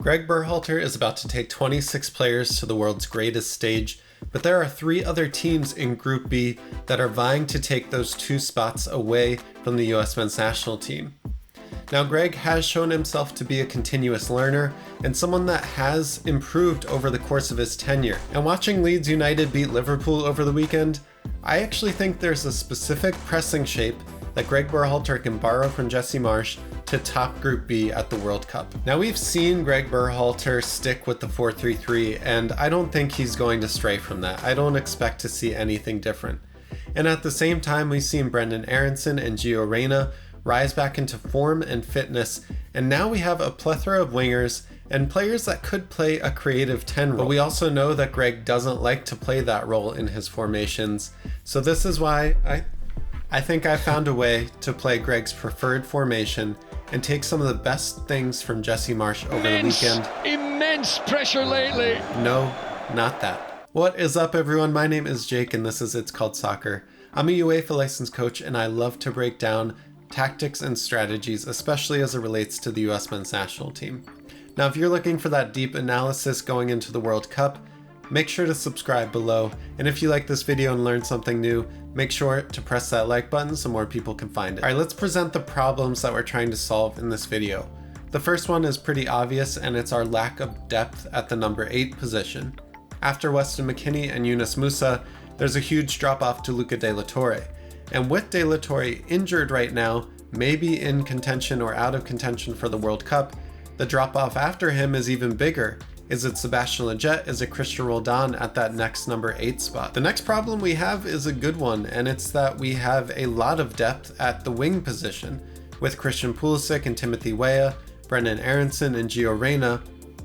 Gregg Berhalter is about to take 26 players to the world's greatest stage, but there are 3 other teams in Group B that are vying to take those 2 spots away from the US men's national team. Now, Gregg has shown himself to be a continuous learner and someone that has improved over the course of his tenure. And watching Leeds United beat Liverpool over the weekend, I actually think there's a specific pressing shape that Gregg Berhalter can borrow from Jesse Marsch to top Group B at the World Cup. Now, we've seen Gregg Berhalter stick with the 4-3-3, and I don't think he's going to stray from that. I don't expect to see anything different. And at the same time, we've seen Brenden Aaronson and Gio Reyna rise back into form and fitness, and now we have a plethora of wingers and players that could play a creative 10 role. But we also know that Gregg doesn't like to play that role in his formations, so this is why I think I found a way to play Gregg's preferred formation and take some of the best things from Jesse Marsch over the weekend. Immense pressure lately. No, not that. What is up, everyone? My name is Jake and this is It's Called Soccer. I'm a UEFA licensed coach and I love to break down tactics and strategies, especially as it relates to the US men's national team. Now, if you're looking for that deep analysis going into the World Cup, make sure to subscribe below. And if you like this video and learned something new, make sure to press that like button so more people can find it. All right, let's present the problems that we're trying to solve in this video. The first one is pretty obvious, and it's our lack of depth at the number 8 position. After Weston McKennie and Yunus Musa, there's a huge drop off to Luca De La Torre. And with De La Torre injured right now, maybe in contention or out of contention for the World Cup, the drop off after him is even bigger. Is it Sebastian Lletget? Is it Christian Roldan at that next number 8 spot? The next problem we have is a good one, and it's that we have a lot of depth at the wing position. With Christian Pulisic and Timothy Weah, Brenden Aaronson and Gio Reyna,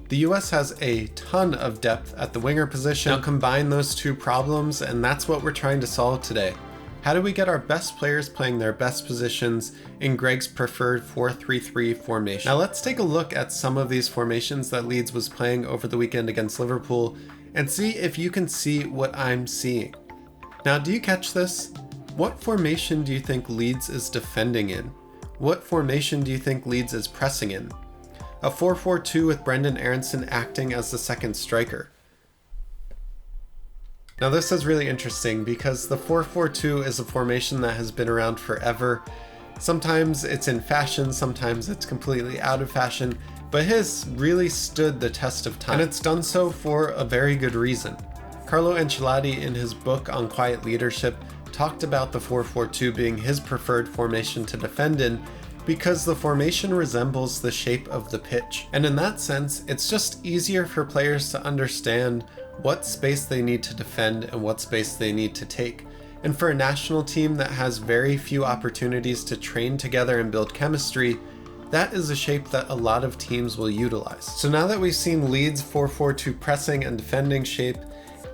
the US has a ton of depth at the winger position. Now combine those 2 problems, and that's what we're trying to solve today. How do we get our best players playing their best positions in Gregg's preferred 4-3-3 formation? Now let's take a look at some of these formations that Leeds was playing over the weekend against Liverpool and see if you can see what I'm seeing. Now, do you catch this? What formation do you think Leeds is defending in? What formation do you think Leeds is pressing in? A 4-4-2 with Brenden Aaronson acting as the second striker. Now this is really interesting because the 4-4-2 is a formation that has been around forever. Sometimes it's in fashion, sometimes it's completely out of fashion, but his really stood the test of time, and it's done so for a very good reason. Carlo Ancelotti, in his book on quiet leadership, talked about the 4-4-2 being his preferred formation to defend in because the formation resembles the shape of the pitch. And in that sense, it's just easier for players to understand what space they need to defend and what space they need to take. And for a national team that has very few opportunities to train together and build chemistry, that is a shape that a lot of teams will utilize. So now that we've seen Leeds' 4-4-2 pressing and defending shape,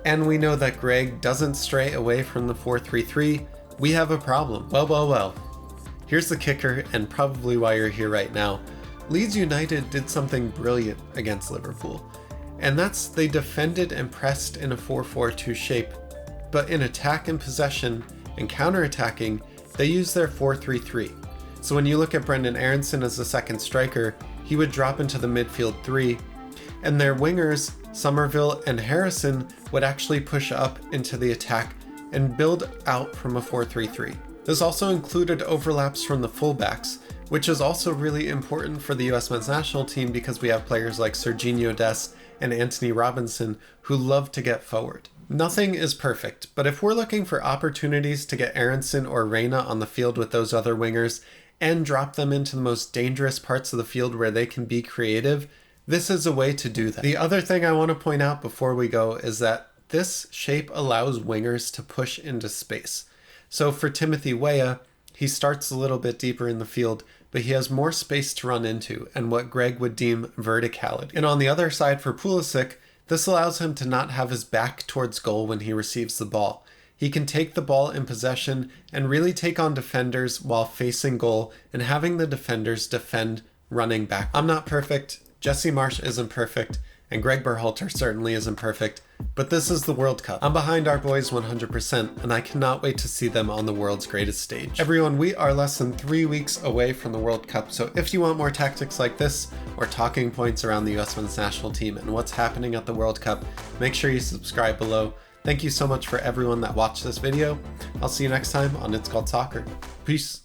and we know that Gregg doesn't stray away from the 4-3-3, we have a problem. Well. Here's the kicker, and probably why you're here right now. Leeds United did something brilliant against Liverpool. And that's they defended and pressed in a 4-4-2 shape, but in attack and possession and counter-attacking, they used their 4-3-3. So when you look at Brenden Aaronson as the second striker, he would drop into the midfield 3, and their wingers, Somerville and Harrison, would actually push up into the attack and build out from a 4-3-3. This also included overlaps from the fullbacks, which is also really important for the US men's national team because we have players like Serginho Dest and Anthony Robinson who love to get forward. Nothing is perfect, but if we're looking for opportunities to get Aaronson or Reyna on the field with those other wingers and drop them into the most dangerous parts of the field where they can be creative, this is a way to do that. The other thing I want to point out before we go is that this shape allows wingers to push into space. So for Timothy Weah, he starts a little bit deeper in the field, but he has more space to run into and what Gregg would deem verticality. And on the other side for Pulisic, this allows him to not have his back towards goal when he receives the ball. He can take the ball in possession and really take on defenders while facing goal and having the defenders defend running back. I'm not perfect, Jesse Marsch isn't perfect, and Gregg certainly isn't perfect, but this is the World Cup. I'm behind our boys 100%, and I cannot wait to see them on the world's greatest stage. Everyone, we are less than 3 weeks away from the World Cup, so if you want more tactics like this, or talking points around the US men's national team and what's happening at the World Cup, make sure you subscribe below. Thank you so much for everyone that watched this video. I'll see you next time on It's Called Soccer. Peace.